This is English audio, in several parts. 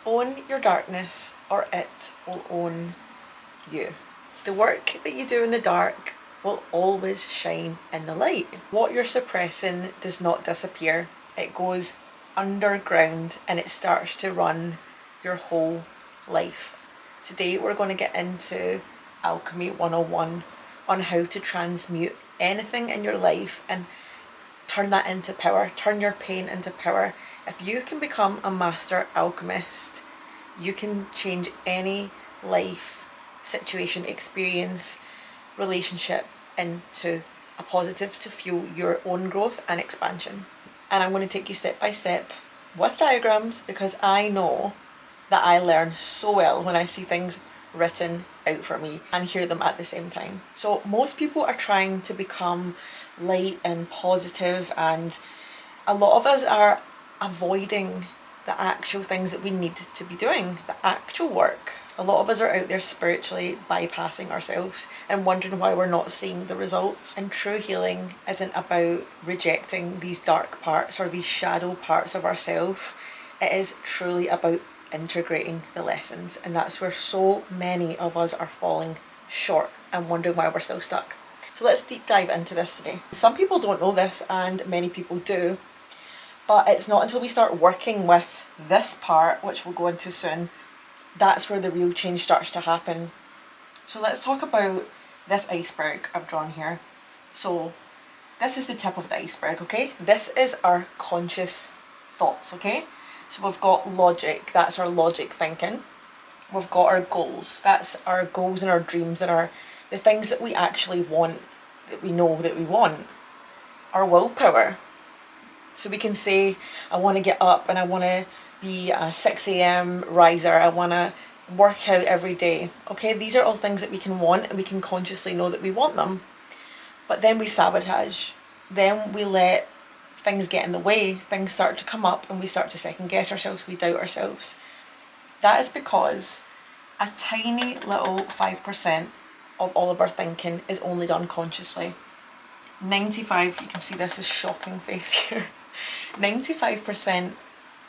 Own your darkness or it will own you. The work that you do in the dark will always shine in the light. What you're suppressing does not disappear. It goes underground and it starts to run your whole life. Today we're going to get into Alchemy 101 on how to transmute anything in your life and turn that into power, turn your pain into power. If you can become a master alchemist, you can change any life, situation, experience, relationship into a positive to fuel your own growth and expansion. And I'm going to take you step by step with diagrams because I know that I learn so well when I see things written out for me and hear them at the same time. So most people are trying to become light and positive, and a lot of us are avoiding the actual things that we need to be doing, the actual work. A lot of us are out there spiritually bypassing ourselves and wondering why we're not seeing the results. And true healing isn't about rejecting these dark parts or these shadow parts of ourselves. It is truly about integrating the lessons, and that's where so many of us are falling short and wondering why we're still stuck. So let's deep dive into this today. Some people don't know this and many people do, but it's not until we start working with this part, which we'll go into soon, that's where the real change starts to happen. So let's talk about this iceberg I've drawn here. So this is the tip of the iceberg, okay? This is our conscious thoughts, okay? So we've got logic, that's our logic thinking. We've got our goals, that's our goals and our dreams and the things that we actually want, that we know that we want. Our willpower. So we can say, I want to get up and I want to be a 6 a.m. riser. I want to work out every day. Okay, these are all things that we can want and we can consciously know that we want them. But then we sabotage. Then we let things get in the way. Things start to come up and we start to second guess ourselves. We doubt ourselves. That is because a tiny little 5% of all of our thinking is only done consciously. 95, you can see this is shocking face here. 95%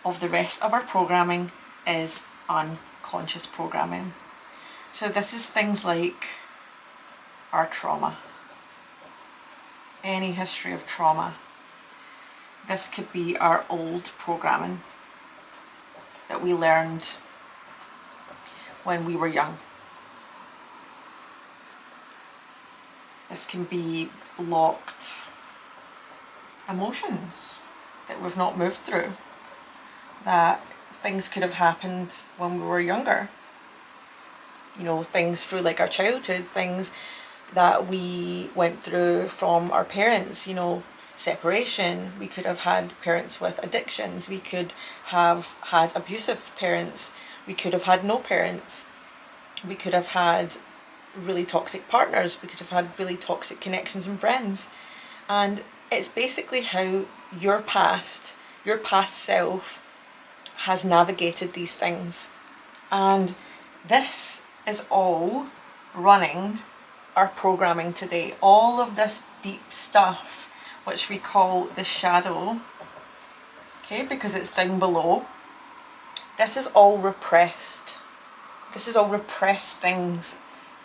of the rest of our programming is unconscious programming. So this is things like our trauma, any history of trauma. This could be our old programming that we learned when we were young. This can be blocked emotions that we've not moved through, that things could have happened when we were younger. You know, things through like our childhood, things that we went through from our parents, you know, separation. We could have had parents with addictions. We could have had abusive parents. We could have had no parents. We could have had really toxic partners. We could have had really toxic connections and friends. And it's basically how your past self has navigated these things. And this is all running our programming today. All of this deep stuff, which we call the shadow, okay, because it's down below, this is all repressed. This is all repressed things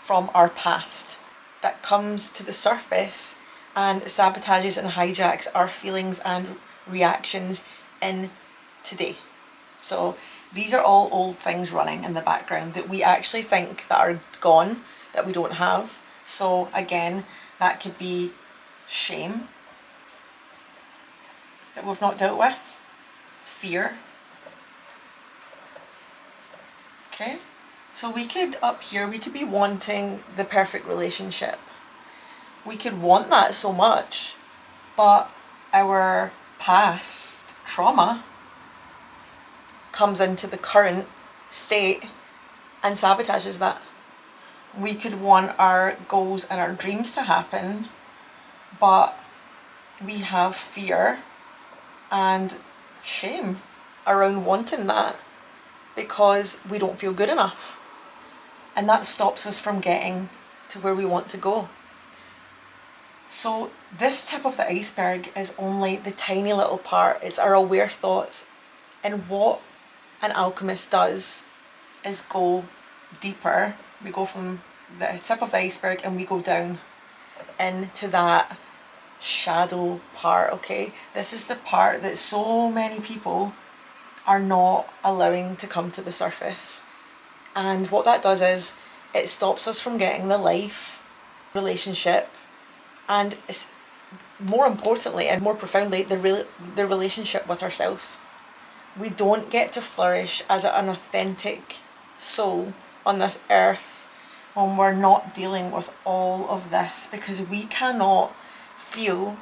from our past that comes to the surface and sabotages and hijacks our feelings and reactions in today. So these are all old things running in the background that we actually think that are gone, that we don't have. So again, that could be shame that we've not dealt with, fear. Okay, so we could, up here, we could be wanting the perfect relationship. We could want that so much, but our past trauma comes into the current state and sabotages that. We could want our goals and our dreams to happen, but we have fear and shame around wanting that because we don't feel good enough. And that stops us from getting to where we want to go. So this tip of the iceberg is only the tiny little part. It's our aware thoughts. And what an alchemist does is go deeper. We go from the tip of the iceberg and we go down into that shadow part, okay? This is the part that so many people are not allowing to come to the surface. And what that does is it stops us from getting the life, relationship, and more importantly and more profoundly, the relationship with ourselves. We don't get to flourish as an authentic soul on this earth when we're not dealing with all of this, because we cannot feel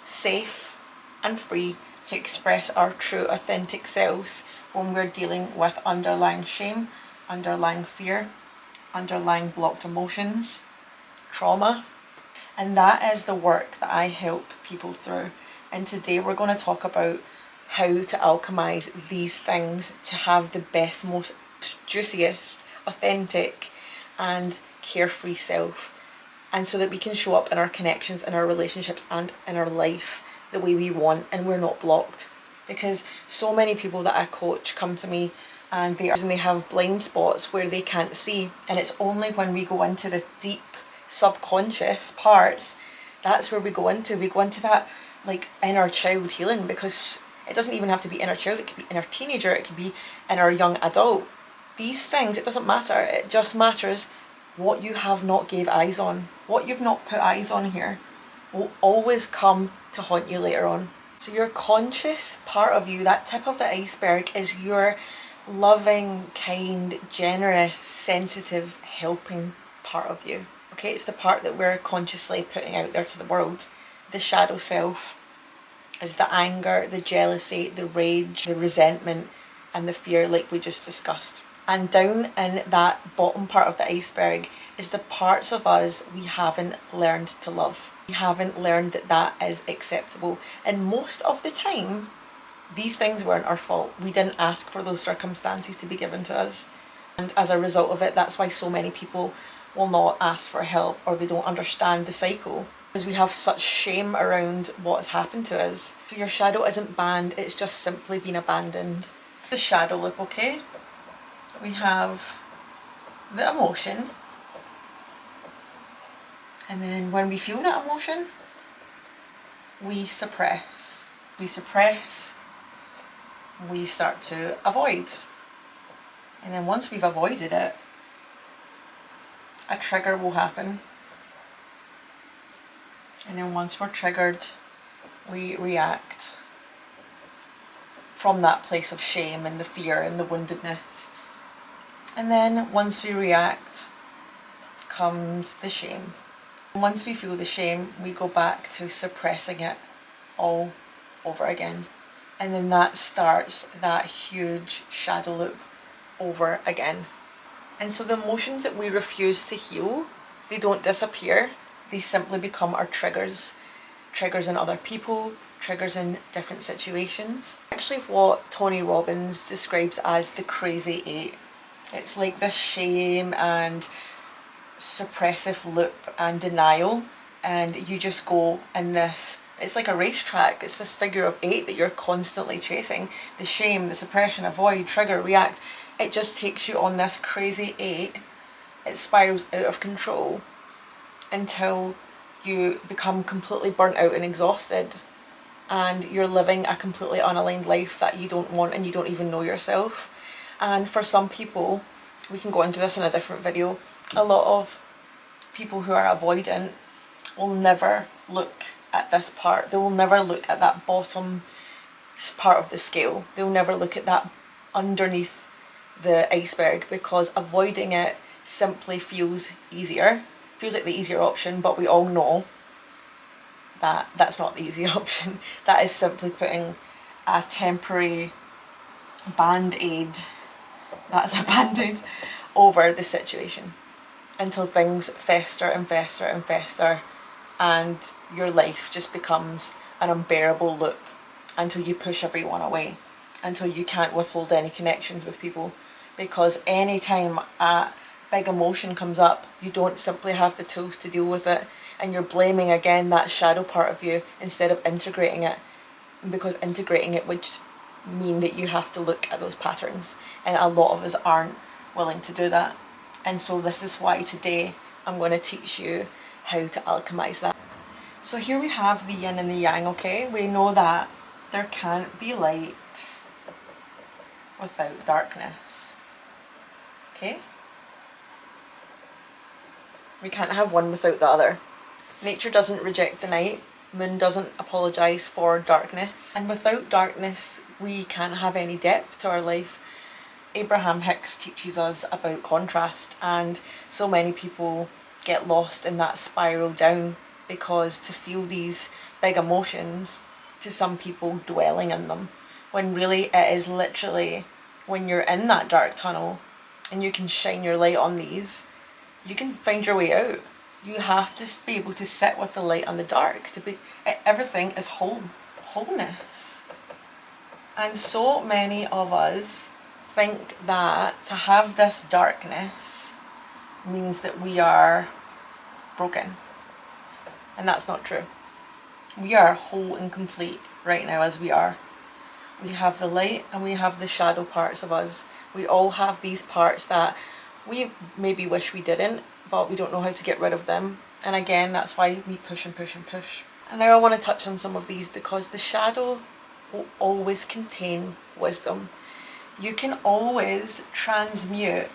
safe and free to express our true authentic selves when we're dealing with underlying shame, underlying fear, underlying blocked emotions, trauma. And that is the work that I help people through. And today we're going to talk about how to alchemize these things to have the best, most juiciest, authentic and carefree self, and so that we can show up in our connections, in our relationships and in our life the way we want, and we're not blocked. Because so many people that I coach come to me and they have blind spots where they can't see, and it's only when we go into the deep subconscious parts that's where we go into that like inner child healing. Because it doesn't even have to be inner child, it could be inner teenager, it could be inner young adult. These things, it doesn't matter, it just matters what you have not gave eyes on. What you've not put eyes on here will always come to haunt you later on. So your conscious part of you, that tip of the iceberg, is your loving, kind, generous, sensitive, helping part of you. Okay, it's the part that we're consciously putting out there to the world. The shadow self is the anger, the jealousy, the rage, the resentment, and the fear, like we just discussed. And down in that bottom part of the iceberg is the parts of us we haven't learned to love. We haven't learned that that is acceptable. And most of the time, these things weren't our fault. We didn't ask for those circumstances to be given to us. And as a result of it, that's why so many people will not ask for help, or they don't understand the cycle, because we have such shame around what's happened to us. So your shadow isn't banned, it's just simply been abandoned. The shadow loop, okay? We have the emotion, and then when we feel that emotion, we suppress. We start to avoid. And then once we've avoided it, a trigger will happen. And then once we're triggered, we react from that place of shame and the fear and the woundedness. And then once we react, comes the shame. And once we feel the shame, we go back to suppressing it all over again. And then that starts that huge shadow loop over again. And so the emotions that we refuse to heal, they don't disappear. They simply become our triggers. Triggers in other people, triggers in different situations. Actually, what Tony Robbins describes as the crazy eight. It's like this shame and suppressive loop and denial, and you just go in this, it's like a racetrack. It's this figure of eight that you're constantly chasing. The shame, the suppression, avoid, trigger, react. It just takes you on this crazy eight. It spirals out of control until you become completely burnt out and exhausted, and you're living a completely unaligned life that you don't want, and you don't even know yourself. And for some people, we can go into this in a different video, a lot of people who are avoidant will never look at this part. They will never look at that bottom part of the scale. They'll never look at that underneath the iceberg, because avoiding it simply feels easier, feels like the easier option, but we all know that that's not the easy option. That is simply putting a temporary band-aid, that's a band-aid, over the situation until things fester and fester and fester, and your life just becomes an unbearable loop until you push everyone away, until you can't withhold any connections with people. Because anytime a big emotion comes up, you don't simply have the tools to deal with it, and you're blaming again that shadow part of you instead of integrating it. And because integrating it would mean that you have to look at those patterns, and a lot of us aren't willing to do that. And so this is why today I'm going to teach you how to alchemize that. So here we have the yin and the yang, okay? We know that there can't be light without darkness, okay? We can't have one without the other. Nature doesn't reject the night. Moon doesn't apologise for darkness. And without darkness, we can't have any depth to our life. Abraham Hicks teaches us about contrast, and so many people get lost in that spiral down, because to feel these big emotions, to some people dwelling in them, when really it is literally when you're in that dark tunnel and you can shine your light on these, you can find your way out. You have to be able to sit with the light and the dark. Everything is wholeness. And so many of us think that to have this darkness means that we are broken. And that's not true. We are whole and complete right now as we are. We have the light and we have the shadow parts of us. We all have these parts that we maybe wish we didn't, but we don't know how to get rid of them. And again, that's why we push and push and push. And now I want to touch on some of these, because the shadow will always contain wisdom. You can always transmute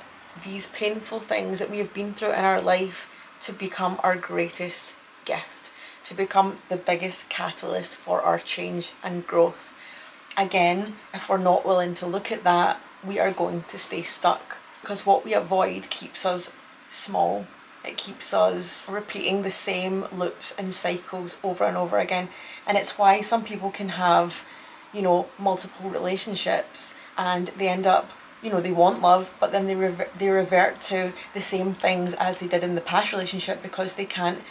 these painful things that we have been through in our life to become our greatest gift, to become the biggest catalyst for our change and growth. Again, if we're not willing to look at that, we are going to stay stuck, because what we avoid keeps us small. It keeps us repeating the same loops and cycles over and over again. And it's why some people can have, multiple relationships, and they end up, they want love, but then they revert to the same things as they did in the past relationship, because they can't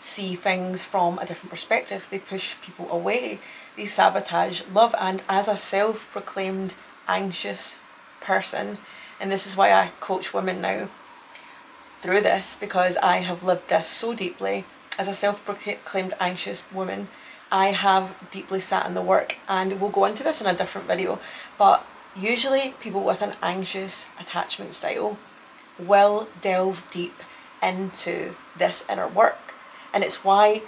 see things from a different perspective. They push people away. They sabotage love. And as a self-proclaimed anxious person, and this is why I coach women now through this, because I have lived this so deeply. As a self-proclaimed anxious woman, I have deeply sat in the work, and we'll go into this in a different video, but usually people with an anxious attachment style will delve deep into this inner work. And it's why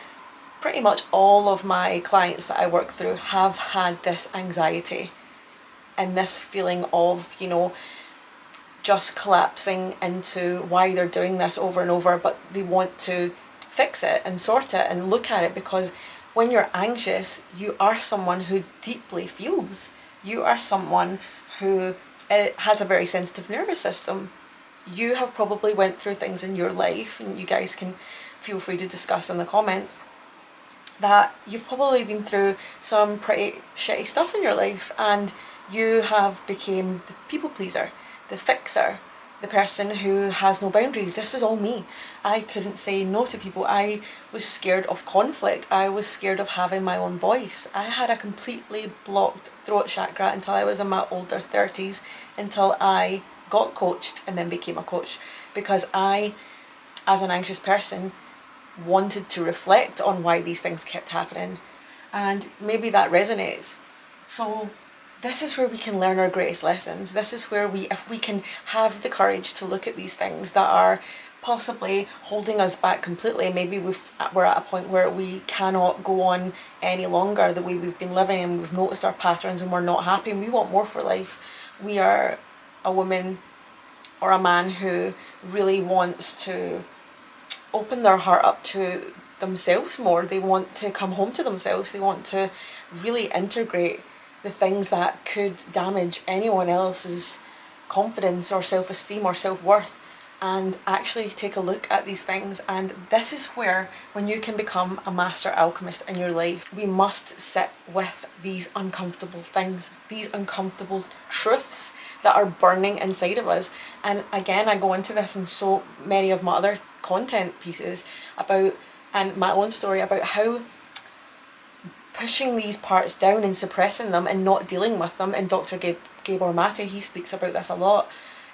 pretty much all of my clients that I work through have had this anxiety and this feeling of, just collapsing into why they're doing this over and over, but they want to fix it and sort it and look at it, because when you're anxious, you are someone who deeply feels. You are someone who has a very sensitive nervous system. You have probably went through things in your life, and you guys can feel free to discuss in the comments, that you've probably been through some pretty shitty stuff in your life, and you have became the people pleaser, the fixer, the person who has no boundaries. This was all me. I couldn't say no to people. I was scared of conflict. I was scared of having my own voice. I had a completely blocked throat chakra until I was in my older 30s, until I got coached and then became a coach, because I, as an anxious person, wanted to reflect on why these things kept happening, and maybe that resonates. So this is where we can learn our greatest lessons. This is where if we can have the courage to look at these things that are possibly holding us back completely. Maybe we're at a point where we cannot go on any longer the way we've been living, and we've noticed our patterns and we're not happy and we want more for life. We are a woman or a man who really wants to open their heart up to themselves more. They want to come home to themselves. They want to really integrate the things that could damage anyone else's confidence or self-esteem or self-worth, and actually take a look at these things. And this is where, when you can become a master alchemist in your life, we must sit with these uncomfortable things, these uncomfortable truths that are burning inside of us. And again, I go into this in so many of my other content pieces about, and my own story about how pushing these parts down and suppressing them and not dealing with them. And Dr. Gabor Mate, he speaks about this a lot.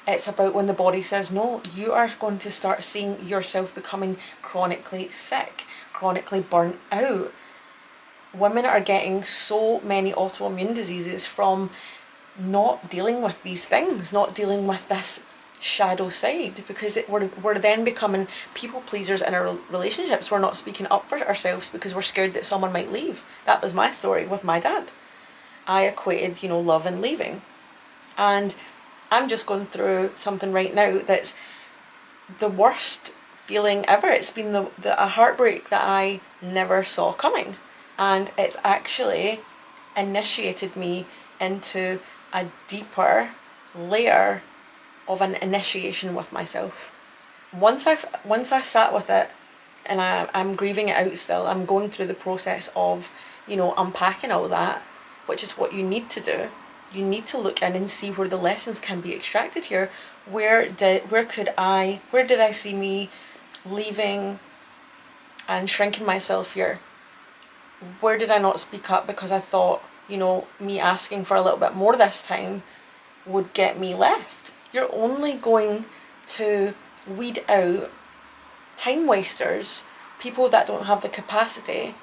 It's about when the body says no, you are going to start seeing yourself becoming chronically sick, chronically burnt out. Women are getting so many autoimmune diseases from not dealing with these things, not dealing with this shadow side, because we're then becoming people pleasers in our relationships. We're not speaking up for ourselves because we're scared that someone might leave. That was my story with my dad. I equated, love and leaving. And I'm just going through something right now that's the worst feeling ever. It's been a heartbreak that I never saw coming. And it's actually initiated me into a deeper layer of an initiation with myself. Once I sat with it, and I'm grieving it out still, I'm going through the process of, unpacking all that, which is what you need to do. You need to look in and see where the lessons can be extracted here. Where did I see me leaving and shrinking myself here? Where did I not speak up because I thought, me asking for a little bit more this time would get me left? You're only going to weed out time wasters, people that don't have the capacity.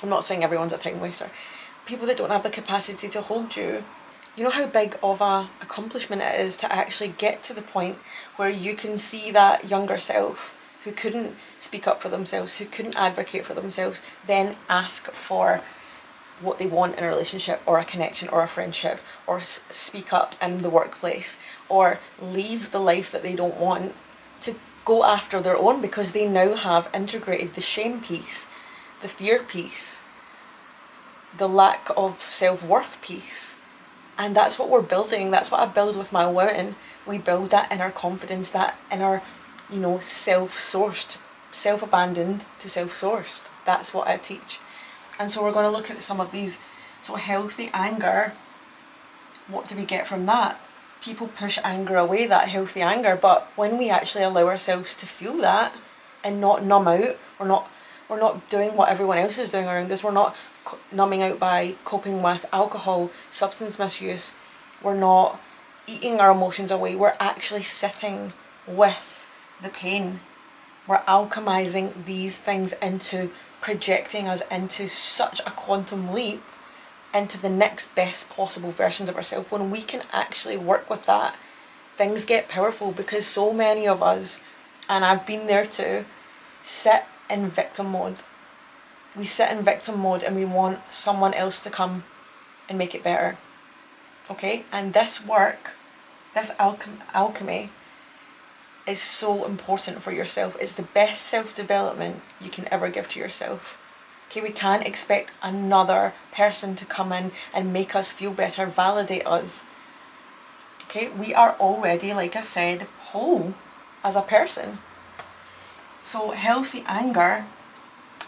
I'm not saying everyone's a time waster. People that don't have the capacity to hold you. You know how big of a accomplishment it is to actually get to the point where you can see that younger self who couldn't speak up for themselves, who couldn't advocate for themselves, then ask for what they want in a relationship or a connection or a friendship, or speak up in the workplace, or leave the life that they don't want to go after their own, because they now have integrated the shame piece, the fear piece, the lack of self-worth piece. And that's what we're building. That's what I build with my women. We build that inner confidence, that inner, self-sourced, self-abandoned to self-sourced. That's what I teach. And so we're going to look at some of these. So healthy anger, what do we get from that? People push anger away, that healthy anger, but when we actually allow ourselves to feel that and not numb out, we're not doing what everyone else is doing around us. We're not numbing out by coping with alcohol, substance misuse. We're not eating our emotions away. We're actually sitting with the pain. We're alchemizing these things into projecting us into such a quantum leap into the next best possible versions of ourselves. When we can actually work with that, things get powerful, because so many of us, and I've been there too, sit in victim mode. We sit in victim mode and we want someone else to come and make it better. Okay? And this work, this alchemy, is so important for yourself. It's the best self-development you can ever give to yourself. Okay, we can't expect another person to come in and make us feel better, validate us. Okay, we are already, like I said, whole as a person. So healthy anger,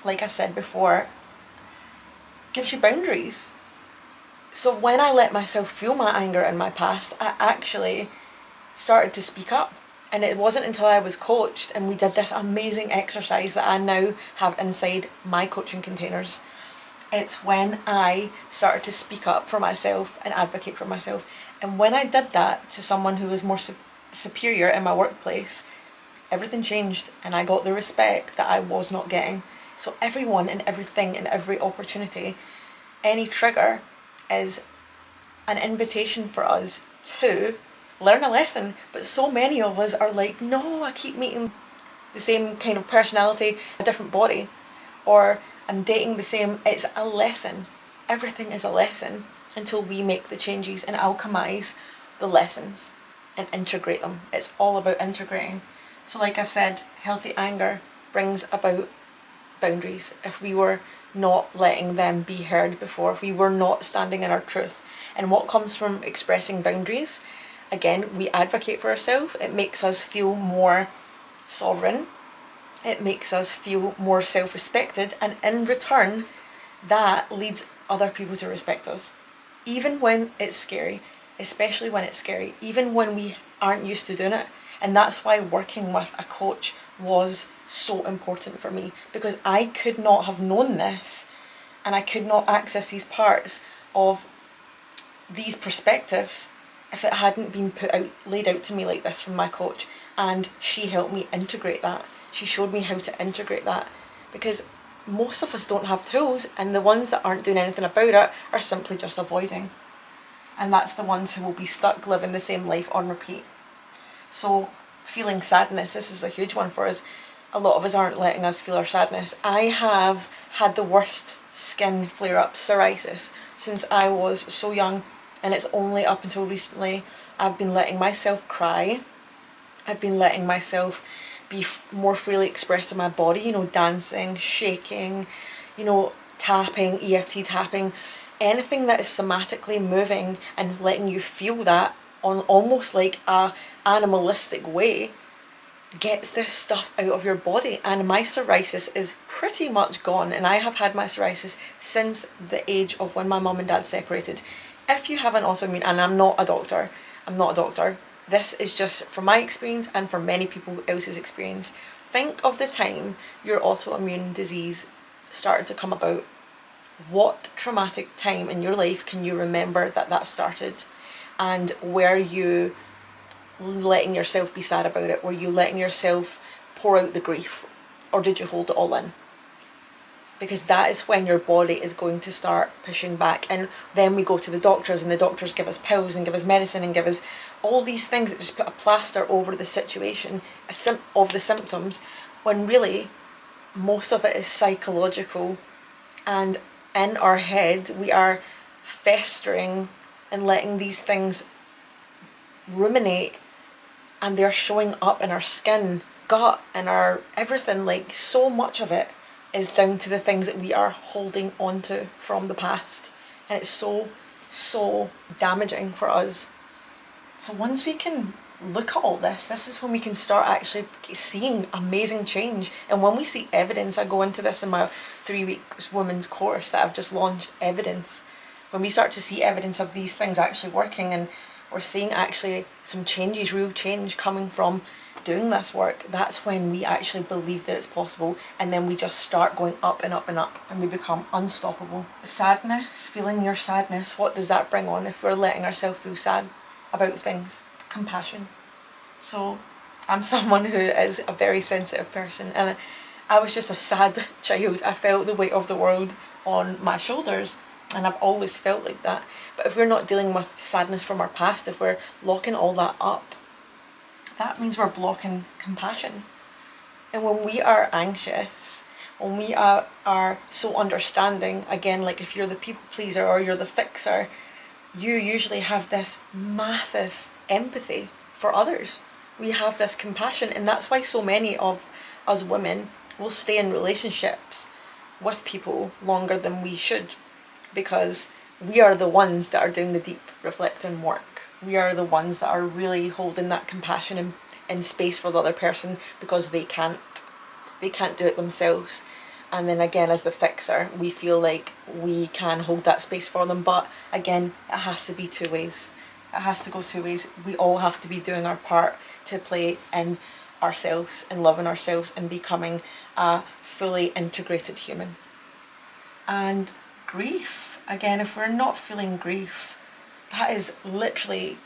like I said before, gives you boundaries. So when I let myself feel my anger in my past, I actually started to speak up. And it wasn't until I was coached and we did this amazing exercise that I now have inside my coaching containers. It's when I started to speak up for myself and advocate for myself. And when I did that to someone who was more superior in my workplace, everything changed and I got the respect that I was not getting. So everyone and everything and every opportunity, any trigger is an invitation for us to learn a lesson. But so many of us are like, no, I keep meeting the same kind of personality, a different body, or I'm dating the same. It's a lesson. Everything is a lesson until we make the changes and alchemize the lessons and integrate them. It's all about integrating. So like I said, healthy anger brings about boundaries. If we were not letting them be heard before, if we were not standing in our truth. And what comes from expressing boundaries? Again, we advocate for ourselves. It makes us feel more sovereign. It makes us feel more self-respected. And in return, that leads other people to respect us. Even when it's scary, especially when it's scary, even when we aren't used to doing it. And that's why working with a coach was so important for me, because I could not have known this and I could not access these parts of these perspectives if it hadn't been laid out to me like this from my coach. And she helped me integrate that. She showed me how to integrate that, because most of us don't have tools, and the ones that aren't doing anything about it are simply just avoiding. And that's the ones who will be stuck living the same life on repeat. So feeling sadness, this is a huge one for us. A lot of us aren't letting us feel our sadness. I have had the worst skin flare-ups, psoriasis, since I was so young, and it's only up until recently I've been letting myself cry. I've been letting myself be more freely expressed in my body, you know, dancing, shaking, you know, tapping, EFT tapping, anything that is somatically moving and letting you feel that on almost like a animalistic way gets this stuff out of your body. And my psoriasis is pretty much gone, and I have had my psoriasis since the age of when my mum and dad separated. If you have an autoimmune, and I'm not a doctor, this is just from my experience and from many people else's experience. Think of the time your autoimmune disease started to come about. What traumatic time in your life can you remember that started? And were you letting yourself be sad about it? Were you letting yourself pour out the grief? Or did you hold it all in? Because that is when your body is going to start pushing back. And then we go to the doctors, and the doctors give us pills and give us medicine and give us all these things that just put a plaster over the situation of the symptoms, when really most of it is psychological, and in our head we are festering and letting these things ruminate, and they're showing up in our skin, gut, and our everything. Like, so much of it is down to the things that we are holding on to from the past, and it's so damaging for us. So once we can look at all this is when we can start actually seeing amazing change. And when we see evidence, I go into this in my 3-week women's course that I've just launched, evidence. When we start to see evidence of these things actually working, and we're seeing actually some changes, real change coming from doing this work, that's when we actually believe that it's possible, and then we just start going up and up and up, and we become unstoppable. Sadness, feeling your sadness, what does that bring on if we're letting ourselves feel sad about things? Compassion. So I'm someone who is a very sensitive person, and I was just a sad child. I felt the weight of the world on my shoulders, and I've always felt like that. But if we're not dealing with sadness from our past, if we're locking all that up, that means we're blocking compassion. And when we are anxious, when we are so understanding, again, like if you're the people pleaser or you're the fixer, you usually have this massive empathy for others. We have this compassion, and that's why so many of us women will stay in relationships with people longer than we should, because we are the ones that are doing the deep reflecting work. We are the ones that are really holding that compassion in space for the other person, because they can't do it themselves. And then again, as the fixer, we feel like we can hold that space for them. But again, it has to be two ways. It has to go two ways. We all have to be doing our part to play in ourselves and loving ourselves and becoming a fully integrated human. And grief, again, if we're not feeling grief, that is literally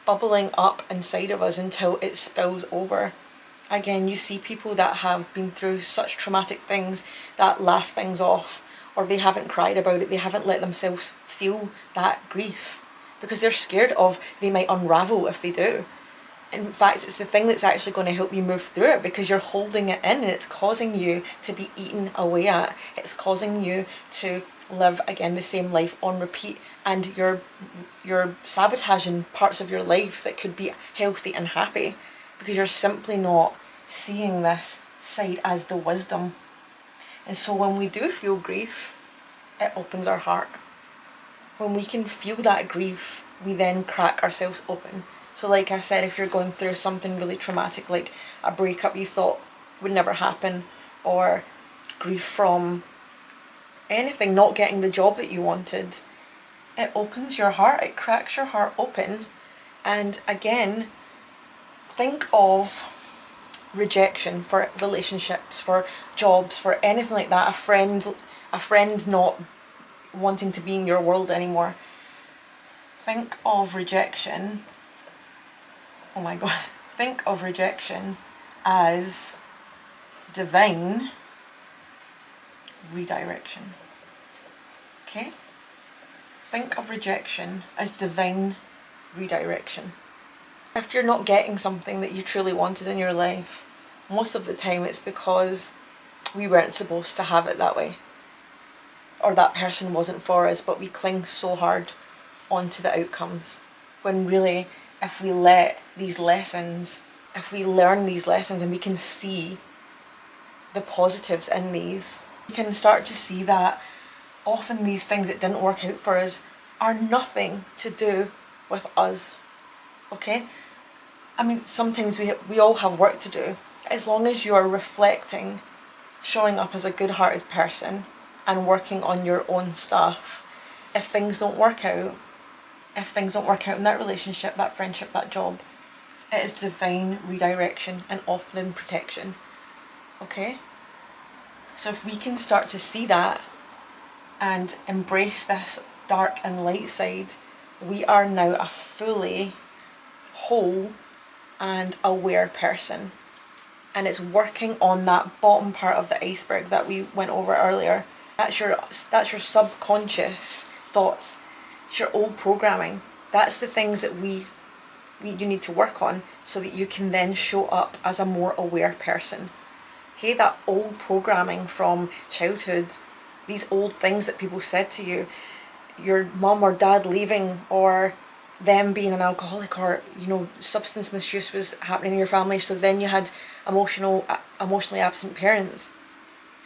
bubbling up inside of us until it spills over. Again, you see people that have been through such traumatic things that laugh things off, or they haven't cried about it, they haven't let themselves feel that grief, because they're scared of they might unravel if they do. In fact, it's the thing that's actually going to help you move through it, because you're holding it in and it's causing you to be eaten away at. It's causing you to live, again, the same life on repeat, and you're sabotaging parts of your life that could be healthy and happy, because you're simply not seeing this side as the wisdom. And so when we do feel grief, it opens our heart. When we can feel that grief, we then crack ourselves open. So like I said, if you're going through something really traumatic, like a breakup you thought would never happen, or grief from anything, not getting the job that you wanted, it opens your heart, it cracks your heart open. And again, think of rejection for relationships, for jobs, for anything like that, a friend not wanting to be in your world anymore. Think of rejection, oh my god, think of rejection as divine redirection. Okay? Think of rejection as divine redirection. If you're not getting something that you truly wanted in your life, most of the time it's because we weren't supposed to have it that way. Or that person wasn't for us, but we cling so hard onto the outcomes. When really, if we let these lessons, if we learn these lessons and we can see the positives in these, we can start to see that often these things that didn't work out for us are nothing to do with us. Okay? I mean, sometimes we all have work to do. As long as you're reflecting, showing up as a good-hearted person and working on your own stuff, if things don't work out in that relationship, that friendship, that job, it is divine redirection and often protection. Okay? So if we can start to see that and embrace this dark and light side, we are now a fully whole and aware person. And it's working on that bottom part of the iceberg that we went over earlier. That's your subconscious thoughts. It's your old programming. That's the things that you need to work on so that you can then show up as a more aware person. Okay, that old programming from childhood, these old things that people said to you, your mum or dad leaving, or them being an alcoholic, or substance misuse was happening in your family, so then you had emotionally absent parents,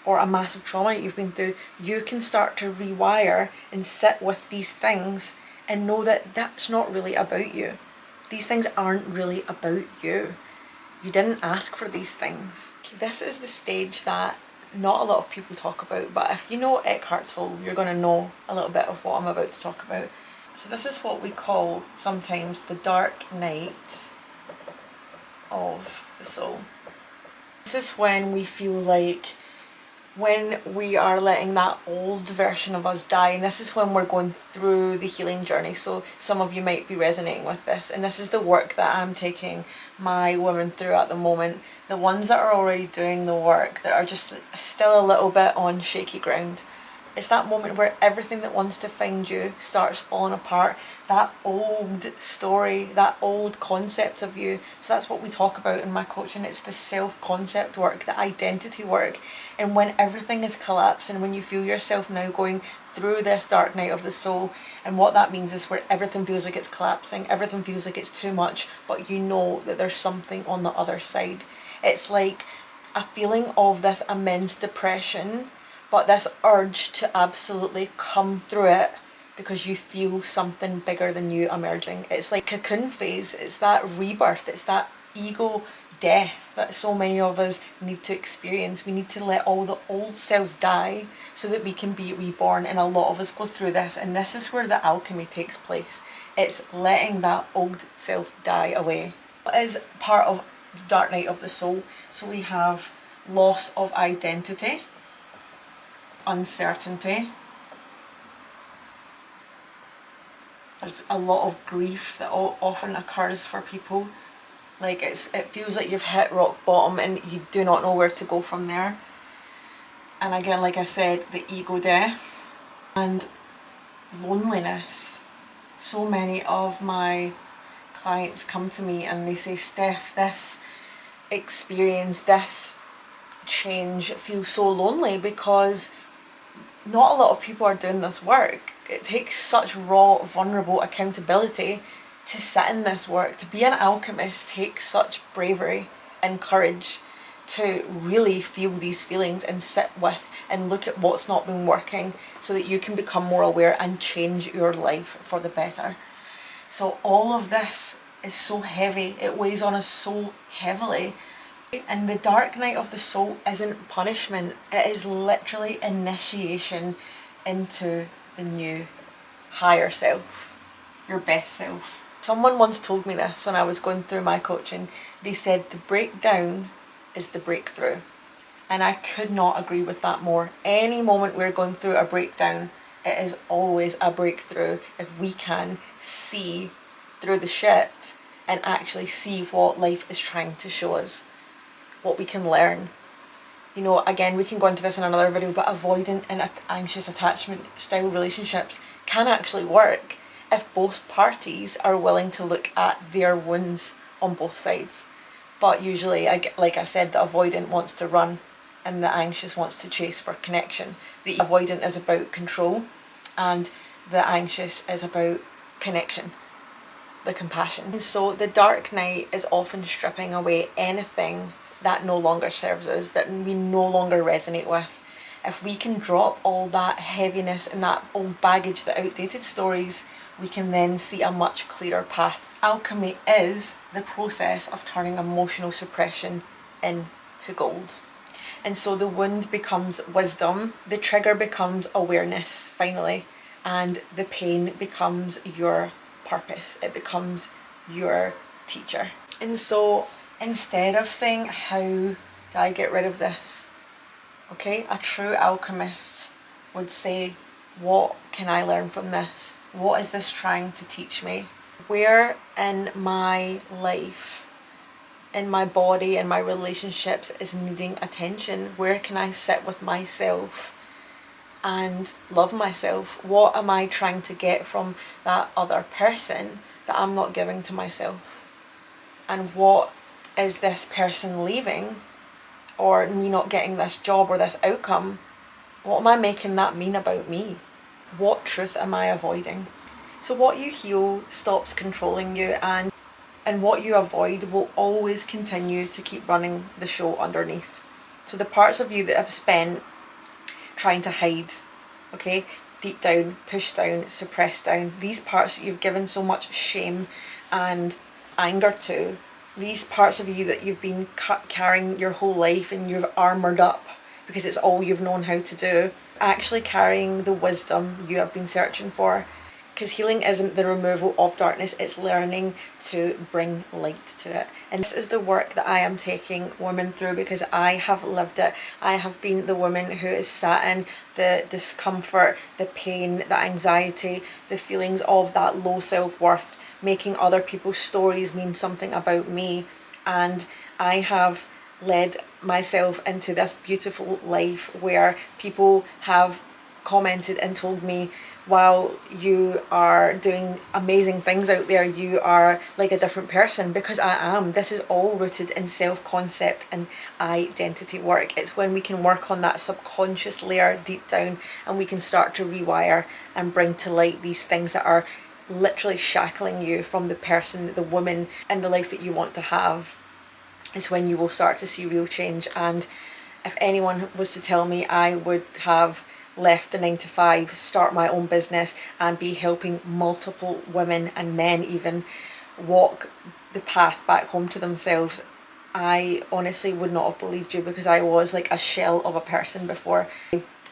or a massive trauma you've been through. You can start to rewire and sit with these things and know that that's not really about you. These things aren't really about you. You didn't ask for these things. Okay, this is the stage that not a lot of people talk about, but if you know Eckhart Tolle, you're going to know a little bit of what I'm about to talk about. So this is what we call sometimes the dark night of the soul. This is when we feel like, when we are letting that old version of us die, and this is when we're going through the healing journey. So some of you might be resonating with this, and this is the work that I'm taking my women through at the moment. The ones that are already doing the work, that are just still a little bit on shaky ground. It's that moment where everything that wants to find you starts falling apart. That old story, that old concept of you. So that's what we talk about in my coaching. It's the self-concept work, the identity work. And when everything is collapsing, when you feel yourself now going through this dark night of the soul, and what that means is where everything feels like it's collapsing, everything feels like it's too much, but you know that there's something on the other side. It's like a feeling of this immense depression, but this urge to absolutely come through it because you feel something bigger than you emerging. It's like cocoon phase. It's that rebirth. It's that ego death that so many of us need to experience. We need to let all the old self die so that we can be reborn. And a lot of us go through this. And this is where the alchemy takes place. It's letting that old self die away. What is part of the dark night of the soul? So we have loss of identity, uncertainty. There's a lot of grief that often occurs for people. Like it feels like you've hit rock bottom and you do not know where to go from there. And again, like I said, the ego death and loneliness. So many of my clients come to me and they say, Steph, this experience, this change feels so lonely because not a lot of people are doing this work. It takes such raw, vulnerable accountability to sit in this work. To be an alchemist takes such bravery and courage to really feel these feelings and sit with and look at what's not been working so that you can become more aware and change your life for the better. So all of this is so heavy. It weighs on us so heavily. And the dark night of the soul isn't punishment. It is literally initiation into the new higher self, your best self. Someone once told me this when I was going through my coaching. They said the breakdown is the breakthrough. And I could not agree with that more. Any moment we're going through a breakdown, it is always a breakthrough if we can see through the shit and actually see what life is trying to show us, what we can learn. You know, again, we can go into this in another video, but avoidant and anxious attachment style relationships can actually work if both parties are willing to look at their wounds on both sides. But usually, like I said, the avoidant wants to run and the anxious wants to chase for connection. The avoidant is about control and the anxious is about connection, the compassion. And so the dark night is often stripping away anything that no longer serves us, that we no longer resonate with. If we can drop all that heaviness and that old baggage, the outdated stories, we can then see a much clearer path. Alchemy is the process of turning emotional suppression into gold. And so the wound becomes wisdom, the trigger becomes awareness, finally, and the pain becomes your purpose. It becomes your teacher. And so instead of saying, how do I get rid of this? Okay, a true alchemist would say, what can I learn from this? What is this trying to teach me? Where in my life, in my body, in my relationships is needing attention? Where can I sit with myself and love myself? What am I trying to get from that other person that I'm not giving to myself? And what is this person leaving, or me not getting this job or this outcome? What am I making that mean about me? What truth am I avoiding? So what you heal stops controlling you, and what you avoid will always continue to keep running the show underneath. So the parts of you that have spent trying to hide, okay, deep down, push down, suppress down, these parts that you've given so much shame and anger to, these parts of you that you've been carrying your whole life and you've armoured up because it's all you've known how to do, actually carrying the wisdom you have been searching for. Because healing isn't the removal of darkness, it's learning to bring light to it. And this is the work that I am taking women through, because I have lived it. I have been the woman who is sat in the discomfort, the pain, the anxiety, the feelings of that low self-worth, making other people's stories mean something about me. And I have led myself into this beautiful life where people have commented and told me, wow, you are doing amazing things out there, you are like a different person, because I am. This is all rooted in self-concept and identity work. It's when we can work on that subconscious layer deep down and we can start to rewire and bring to light these things that are literally shackling you from the person, the woman, and the life that you want to have. Is when you will start to see real change. And if anyone was to tell me I would have left the 9-to-5, start my own business and be helping multiple women and men even walk the path back home to themselves, I honestly would not have believed you, because I was like a shell of a person before.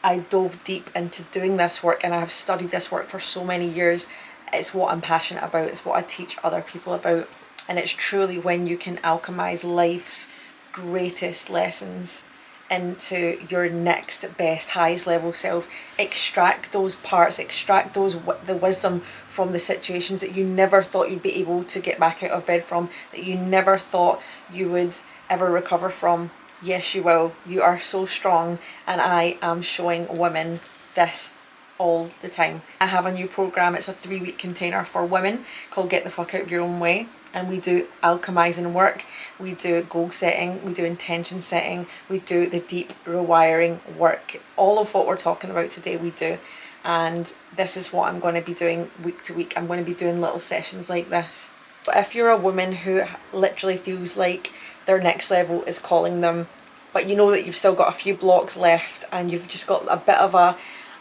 I dove deep into doing this work and I have studied this work for so many years. It's what I'm passionate about, it's what I teach other people about. And it's truly when you can alchemize life's greatest lessons into your next best, highest level self, extract those parts, extract the wisdom from the situations that you never thought you'd be able to get back out of bed from, that you never thought you would ever recover from. Yes, you will. You are so strong, and I am showing women this all the time. I have a new program. It's a 3-week container for women called Get the Fuck Out of Your Own Way. And we do alchemizing work, we do goal setting, we do intention setting, we do the deep rewiring work. All of what we're talking about today we do. And this is what I'm going to be doing week to week. I'm going to be doing little sessions like this. But if you're a woman who literally feels like their next level is calling them, but you know that you've still got a few blocks left and you've just got a bit of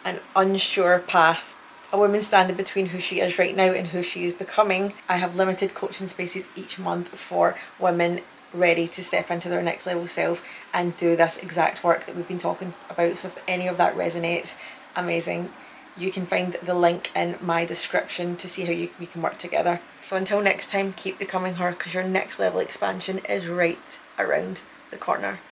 an unsure path, a woman standing between who she is right now and who she is becoming, I have limited coaching spaces each month for women ready to step into their next level self and do this exact work that we've been talking about. So if any of that resonates, amazing. You can find the link in my description to see how we can work together. So until next time, keep becoming her, because your next level expansion is right around the corner.